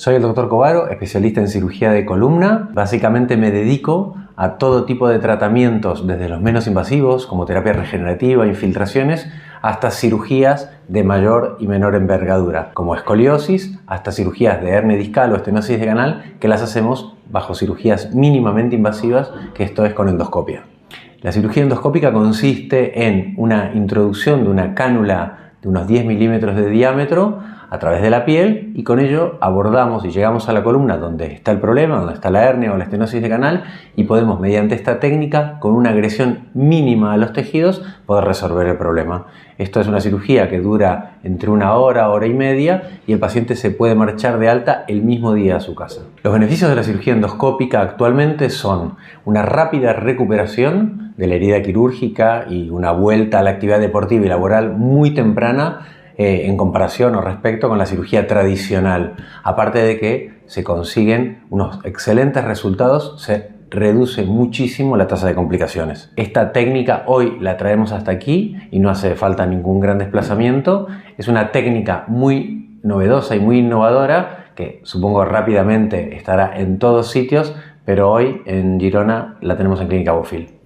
Soy el Dr. Covaro, especialista en cirugía de columna. Básicamente me dedico a todo tipo de tratamientos, desde los menos invasivos, como terapia regenerativa, infiltraciones, hasta cirugías de mayor y menor envergadura, como escoliosis, hasta cirugías de hernia discal o estenosis de canal, que las hacemos bajo cirugías mínimamente invasivas, que esto es con endoscopia. La cirugía endoscópica consiste en una introducción de una cánula de unos 10 milímetros de diámetro a través de la piel, y con ello abordamos y llegamos a la columna donde está el problema, donde está la hernia o la estenosis de canal, y podemos, mediante esta técnica, con una agresión mínima a los tejidos, poder resolver el problema. Esto es una cirugía que dura entre una hora, hora y media, y el paciente se puede marchar de alta el mismo día a su casa. Los beneficios de la cirugía endoscópica actualmente son una rápida recuperación de la herida quirúrgica y una vuelta a la actividad deportiva y laboral muy temprana, en comparación o respecto con la cirugía tradicional. Aparte de que se consiguen unos excelentes resultados, se reduce muchísimo la tasa de complicaciones. Esta técnica hoy la traemos hasta aquí y no hace falta ningún gran desplazamiento. Es una técnica muy novedosa y muy innovadora que supongo rápidamente estará en todos sitios, pero hoy en Girona la tenemos en Clínica Bofill.